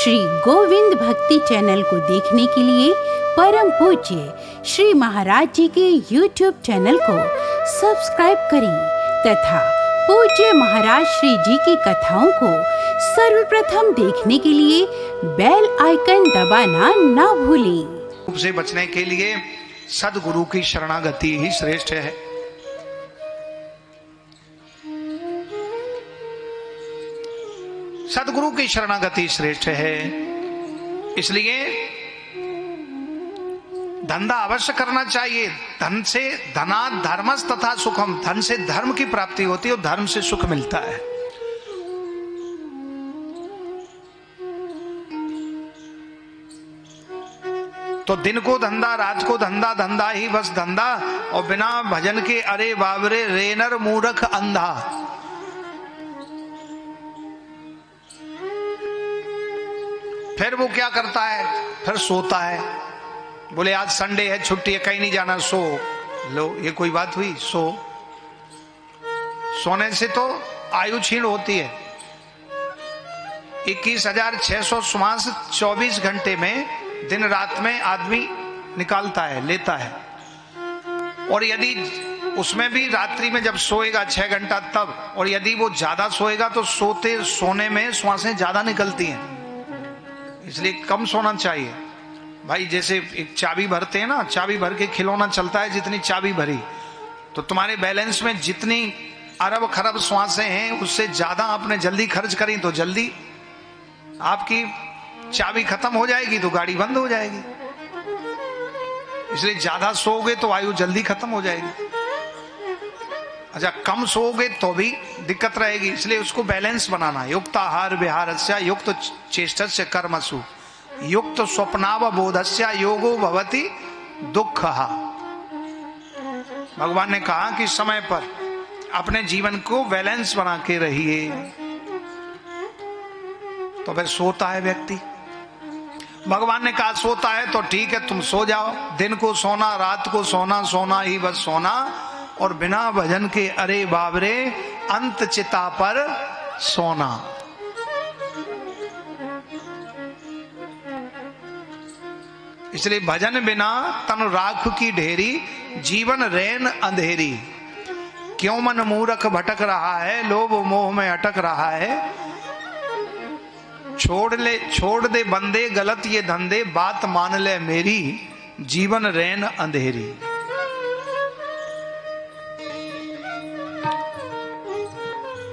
श्री गोविंद भक्ति चैनल को देखने के लिए परम पूज्य श्री महाराज जी के YouTube चैनल को सब्सक्राइब करें तथा पूज्य महाराज श्री जी की कथाओं को सर्वप्रथम देखने के लिए बेल आइकन दबाना ना भूलें। रूप से बचने के लिए सद्गुरु की शरणागति ही श्रेष्ठ है। सद्गुरु की शरणागति श्रेष्ठ है, इसलिए धंधा अवश्य करना चाहिए। धन से धनात् धर्मस् तथा सुखम, धन से धर्म की प्राप्ति होती है और धर्म से सुख मिलता है। तो दिन को धंधा, रात को धंधा, धंधा ही बस धंधा, और बिना भजन के अरे बाबरे रेनर मूर्ख अंधा। फिर वो क्या करता है, फिर सोता है। बोले आज संडे है, छुट्टी है, कहीं नहीं जाना, सो लो। ये कोई बात हुई? सोने से तो आयु क्षीण होती है। 21,600 श्वास 24 घंटे में दिन रात में आदमी निकालता है, लेता है। और यदि उसमें भी रात्रि में जब सोएगा 6 घंटा तब, और यदि वो ज्यादा सोएगा तो सोने में श्वासें ज्यादा निकलती हैं, इसलिए कम सोना चाहिए। भाई जैसे एक चाबी भरते हैं ना, चाबी भर के खिलौना चलता है, जितनी चाबी भरी, तो तुम्हारे बैलेंस में जितनी अरब खरब श्वासें हैं उससे ज्यादा आपने जल्दी खर्च करी तो जल्दी आपकी चाबी खत्म हो जाएगी, तो गाड़ी बंद हो जाएगी। इसलिए ज्यादा सोओगे तो आयु जल्दी खत्म हो जाएगी। अच्छा, कम सोओगे तो भी दिक्कत रहेगी, इसलिए उसको बैलेंस बनाना। युक्त आहार विहारस्य युक्त चेष्टस्य कर्मसु युक्त स्वप्नावबोधस्य योगो भवति दुःखः। भगवान ने कहा कि समय पर अपने जीवन को बैलेंस बना के रहिए। तो फिर सोता है व्यक्ति, भगवान ने कहा सोता है तो ठीक है, तुम सो जाओ। दिन को सोना, रात को सोना, सोना ही बस सोना, और बिना भजन के अरे बाबरे अंत चिता पर सोना। इसलिए भजन बिना तन राख की ढेरी, जीवन रैन अंधेरी। क्यों मन मूर्ख भटक रहा है, लोभ मोह में अटक रहा है। छोड़ दे बंदे गलत ये धंधे, बात मान ले मेरी, जीवन रैन अंधेरी।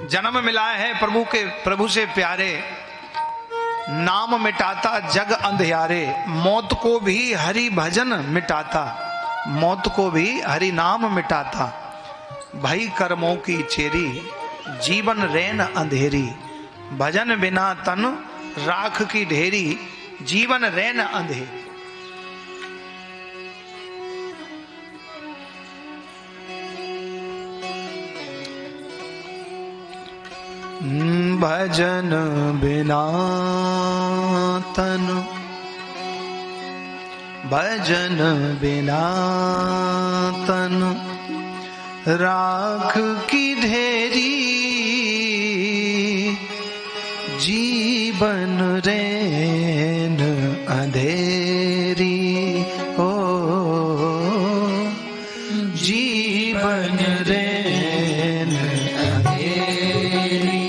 जन्म मिला है प्रभु से प्यारे, नाम मिटाता जग अंधियारे। मौत को भी हरि भजन मिटाता, मौत को भी हरि नाम मिटाता। भई कर्मों की चेरी, जीवन रैन अंधेरी। भजन बिना तन राख की ढेरी, जीवन रैन अंधेरी। भजन बिना तन, भजन बिना तन राख की ढेरी, जीवन रैन अंधेरी। ओ जीवन रैन अंधेरी।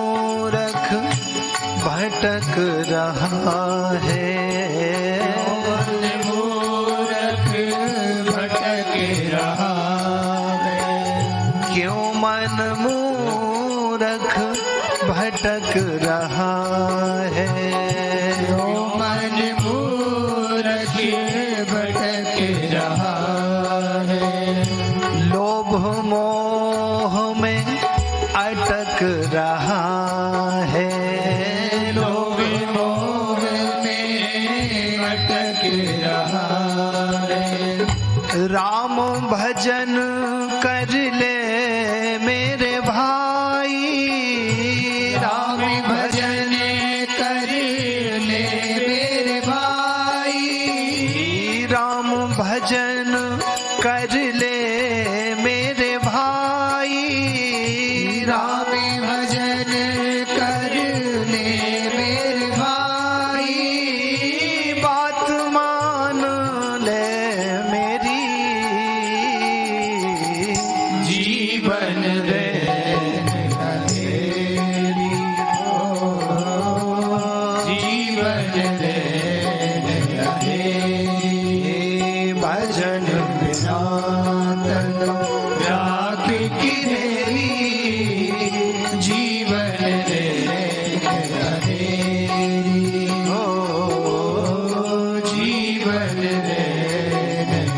मूरख भटक रहा है, मूरख भटक रहा है। क्यों मन मूरख भटक रहा है, क्यों मन मूरख भटक रहा है। लोभ मोह में अटक रहा है, लोभ मोह में अटक रहा है। राम भजन कर ले मेरे भाई, राम भजन कर ले मेरे भाई, राम भजन कर ले मेरे भाई, राम भजन कर ले मेरे भाई। बात मान ले मेरी, जीवन रे अंधेरी हो, जीवन रे अंधेरी। भजन बिना तन राख की मेरी, जीवन रे अंधेरी हो, जीवन रे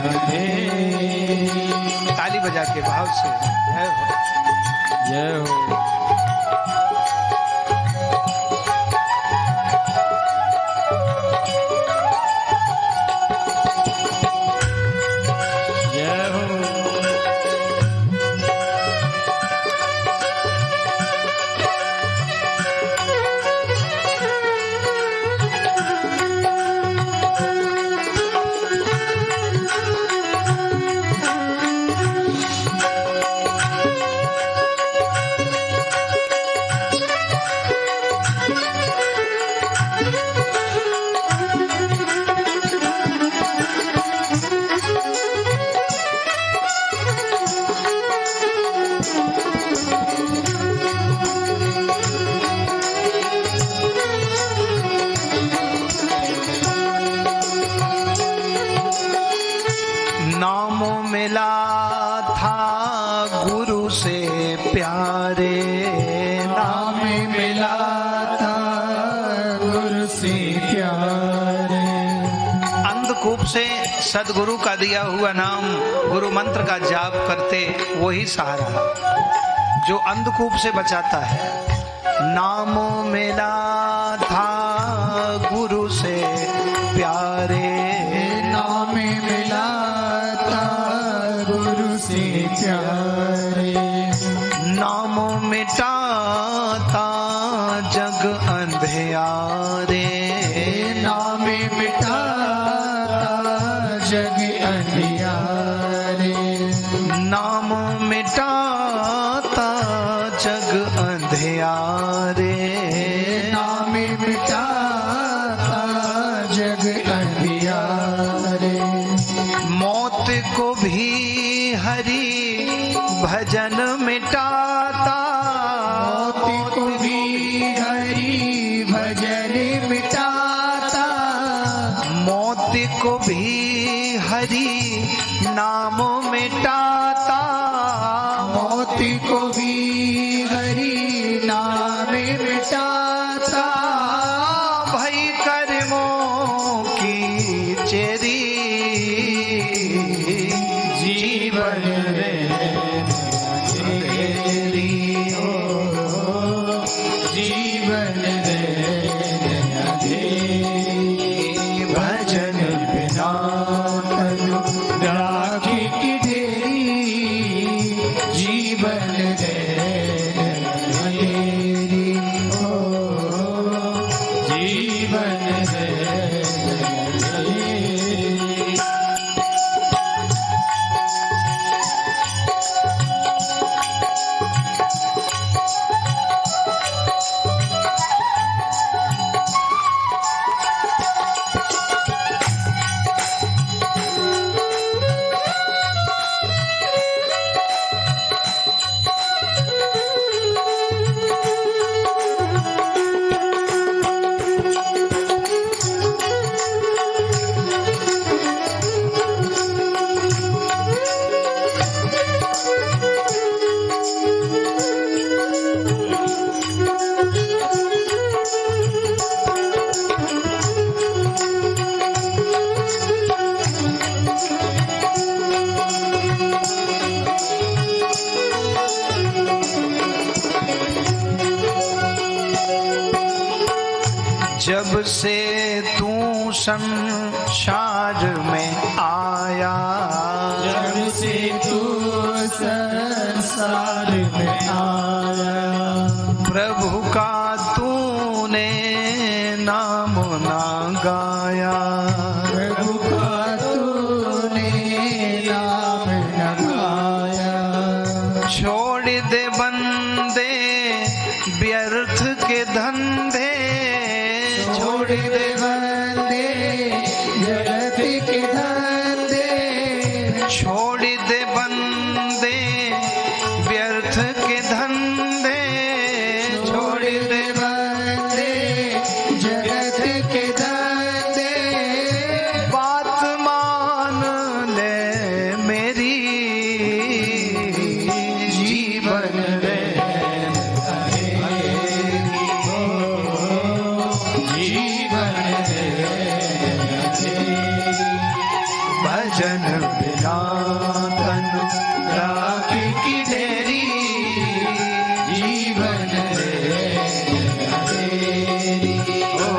अंधेरी। ताली बजा के भाव से जय हो। जय हो। जय हो। नाम मिला था गुरु से प्यारे, नाम मिला था गुरु से प्यारे। अंधकूप से सदगुरु का दिया हुआ नाम गुरु मंत्र का जाप करते वही सहारा जो अंधकूप से बचाता है। नाम मिला था गुरु से प्यारे, नाम मिला था गुरु से प्यारे। नाम मिटाता जग अंधियारे, नाम मिटाता जग अंधियारे। नाम मिटाता जग अंधियारे, नाम मिटाता जग अंधियारे। मौत को भी हरि भजन मिटाता, मौत को भी हरि भजन मिटाता। मौत को भी हरि नाम मिटाता, मौत को भी हरि नाम मिटाता। भई कर्मों की चेरी, जीवन रे अंधेरी हो, जीवन रे अंधेरी। भजन बिना तन राख की ढेरी, जीवन रे अंधेरी हो, जीवन रे अंधेरी। जब से तू संसार में आया, जब से तू संसार में आया, प्रभु का तूने नाम ना गाया, प्रभु का तूने नाम न गाया। छोड़ दे बंदे व्यर्थ के धंधे, छोड़ दे बंदे जगत के धंधे, छोड़ दे बंदे व्यर्थ के धंधे, छोड़ दे बंदे जगत के धंधे। बात मान ले मेरी, जीवन रे जीवन भजन बिना तन राख की ढेरी, जीवन ओ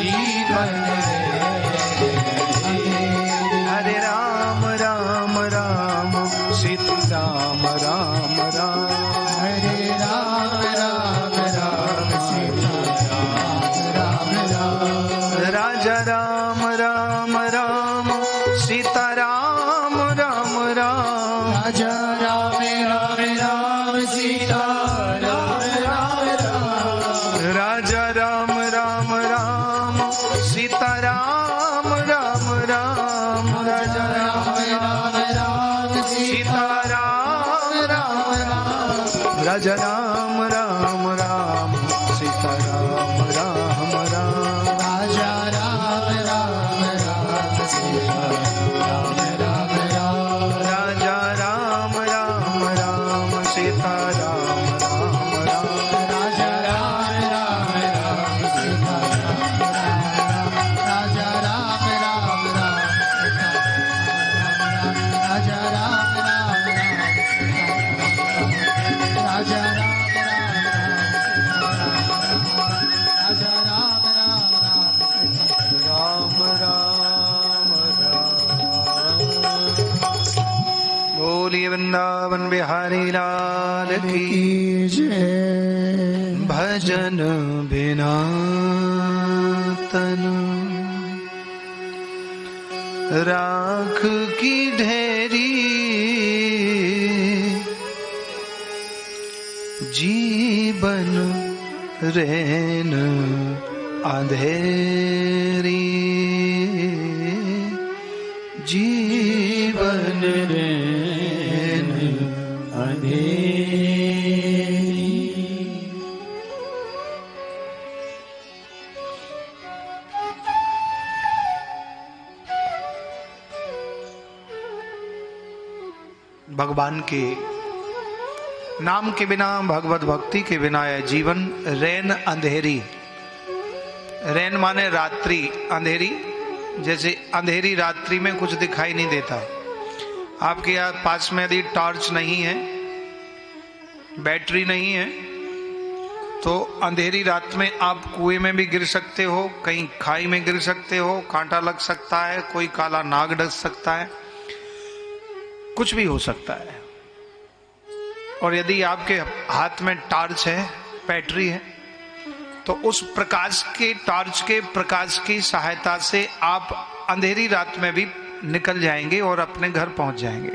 जीवन हरे राम राम राम सीता राम राम राम, हरे राम राम राम सीता राम राम राजा राम राम राम सीता राम राम राम, राजा राम राम राम सीता राम राम राम, राजा राम राम राम सीता राम राम राम, राजा राम राम राम सीता राम राम राम, राजा राम राम राम सीता राम राम राम, राजा राम राम राम सीता राम राम राम, राजा राम राम राम सीता राम राम राम, राजा राम राम राम सीता राम राम राम, राजा राम राम राम राजा राम राम राम, राजा राम राम राम, राजा राम राम राम। राम राम राम। बोलिए वृंदावन बिहारी लाल की जय। भजन बिना तन राख की ढेरी, जीवन रैन अंधेरी, जीवन रैन अंधेरी। भगवान के नाम के बिना, भगवत भक्ति के बिना यह जीवन रैन अंधेरी। रैन माने रात्रि, अंधेरी जैसे अंधेरी रात्रि में कुछ दिखाई नहीं देता। आपके यहाँ पास में यदि टॉर्च नहीं है, बैटरी नहीं है, तो अंधेरी रात में आप कुएं में भी गिर सकते हो, कहीं खाई में गिर सकते हो, कांटा लग सकता है, कोई काला नाग डस सकता है, कुछ भी हो सकता है। और यदि आपके हाथ में टॉर्च है, बैटरी है, तो उस प्रकाश के, टॉर्च के प्रकाश की सहायता से आप अंधेरी रात में भी निकल जाएंगे और अपने घर पहुंच जाएंगे।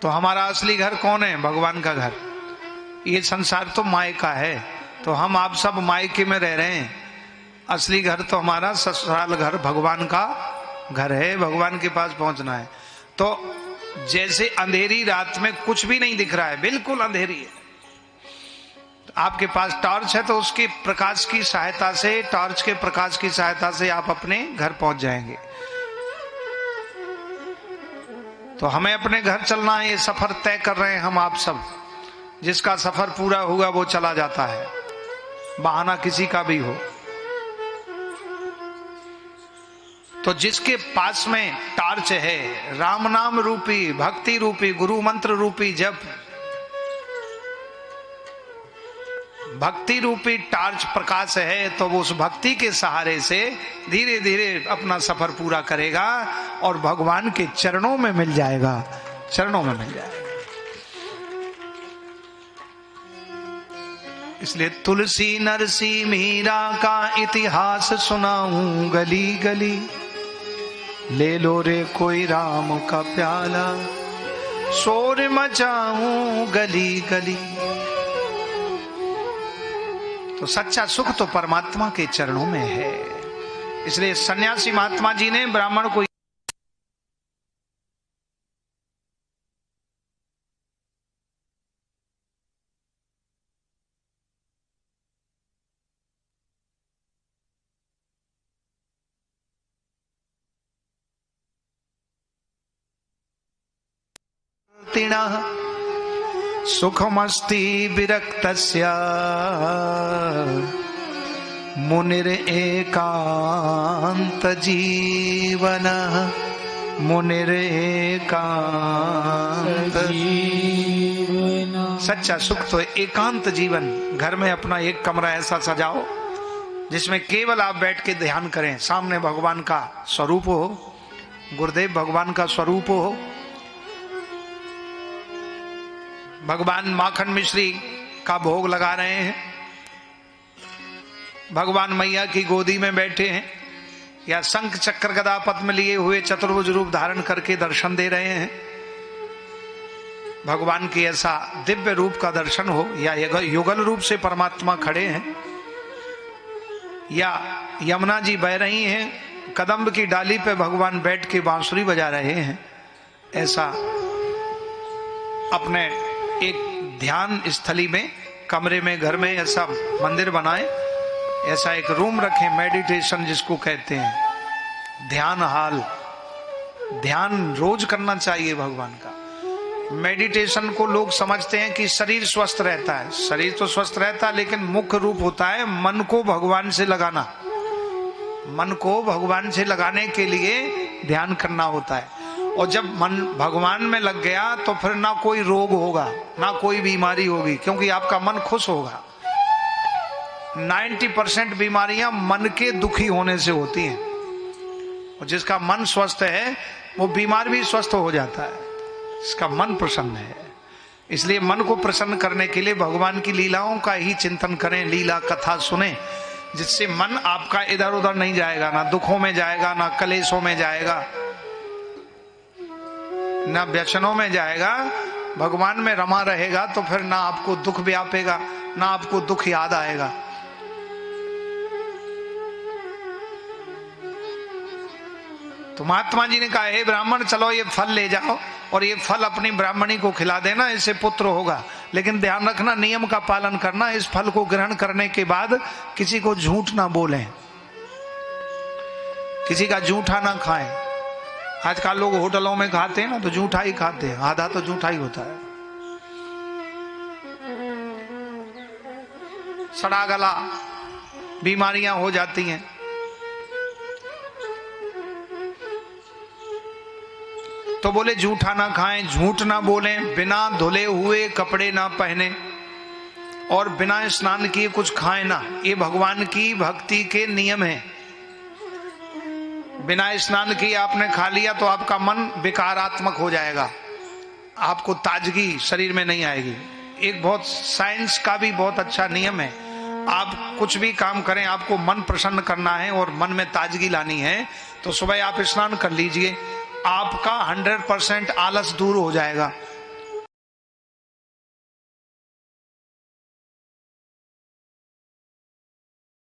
तो हमारा असली घर कौन है? भगवान का घर। ये संसार तो मायका है, तो हम आप सब मायके में रह रहे हैं। असली घर तो हमारा ससुराल घर भगवान का घर है, भगवान के पास पहुंचना है। तो जैसे अंधेरी रात में कुछ भी नहीं दिख रहा है, बिल्कुल अंधेरी है, आपके पास टॉर्च है तो उसके प्रकाश की सहायता से, टॉर्च के प्रकाश की सहायता से आप अपने घर पहुंच जाएंगे। तो हमें अपने घर चलना है, ये सफर तय कर रहे हैं हम आप सब। जिसका सफर पूरा हुआ वो चला जाता है, बहाना किसी का भी हो। तो जिसके पास में टॉर्च है, राम नाम रूपी, भक्ति रूपी, गुरु मंत्र रूपी जप, भक्ति रूपी टार्च प्रकाश है, तो वो उस भक्ति के सहारे से धीरे धीरे अपना सफर पूरा करेगा और भगवान के चरणों में मिल जाएगा, चरणों में मिल जाएगा। इसलिए तुलसी नरसी मीरा का इतिहास सुनाऊं गली गली, ले लो रे कोई राम का प्याला, शोर मचाऊं गली गली। तो सच्चा सुख तो परमात्मा के चरणों में है। इसलिए सन्यासी महात्मा जी ने ब्राह्मण को सुखमस्ति विरक्तस्य मुनिर एकांत जीवन, मुनिर एकांत जीवन। सच्चा सुख तो एकांत जीवन। घर में अपना एक कमरा ऐसा सजाओ जिसमें केवल आप बैठ के ध्यान करें, सामने भगवान का स्वरूप हो, गुरुदेव भगवान का स्वरूप हो, भगवान माखन मिश्री का भोग लगा रहे हैं, भगवान मैया की गोदी में बैठे हैं, या शंख चक्र गदा पद्म लिए हुए चतुर्भुज रूप धारण करके दर्शन दे रहे हैं, भगवान की ऐसा दिव्य रूप का दर्शन हो, या युगल रूप से परमात्मा खड़े हैं, या यमुना जी बह रही हैं, कदम्ब की डाली पे भगवान बैठ के बांसुरी बजा रहे हैं, ऐसा अपने एक ध्यान स्थली में, कमरे में, घर में ऐसा मंदिर बनाए, ऐसा एक रूम रखें, मेडिटेशन जिसको कहते हैं, ध्यान हाल। ध्यान रोज करना चाहिए भगवान का। मेडिटेशन को लोग समझते हैं कि शरीर स्वस्थ रहता है, शरीर तो स्वस्थ रहता है, लेकिन मुख्य रूप होता है मन को भगवान से लगाना। मन को भगवान से लगाने के लिए ध्यान करना होता है, और जब मन भगवान में लग गया तो फिर ना कोई रोग होगा, ना कोई बीमारी होगी, क्योंकि आपका मन खुश होगा। 90% बीमारियां मन के दुखी होने से होती हैं, और जिसका मन स्वस्थ है वो बीमार भी स्वस्थ हो जाता है, इसका मन प्रसन्न है। इसलिए मन को प्रसन्न करने के लिए भगवान की लीलाओं का ही चिंतन करें, लीला कथा सुने, जिससे मन आपका इधर उधर नहीं जाएगा, ना दुखों में जाएगा, ना कलेशों में जाएगा, ना व्यसनों में जाएगा। भगवान में रमा रहेगा तो फिर ना आपको दुख व्यापेगा, ना आपको दुख याद आएगा। तो महात्मा जी ने कहा, हे ब्राह्मण, चलो ये फल ले जाओ और ये फल अपनी ब्राह्मणी को खिला देना, इससे पुत्र होगा। लेकिन ध्यान रखना, नियम का पालन करना। इस फल को ग्रहण करने के बाद किसी को झूठ ना बोलें, किसी का जूठा ना खाएं। आजकल लोग होटलों में खाते हैं ना, तो जूठा ही खाते हैं, आधा तो जूठा ही होता है। सड़ा गला, बीमारियां हो जाती हैं। तो बोले जूठा ना खाएं, झूठ ना बोलें, बिना धुले हुए कपड़े ना पहने और बिना स्नान किए कुछ खाएं ना। ये भगवान की भक्ति के नियम हैं। बिना स्नान किए आपने खा लिया तो आपका मन विकारात्मक हो जाएगा, आपको ताजगी शरीर में नहीं आएगी। एक बहुत साइंस का भी बहुत अच्छा नियम है, आप कुछ भी काम करें, आपको मन प्रसन्न करना है और मन में ताजगी लानी है, तो सुबह आप स्नान कर लीजिए, आपका 100% आलस दूर हो जाएगा।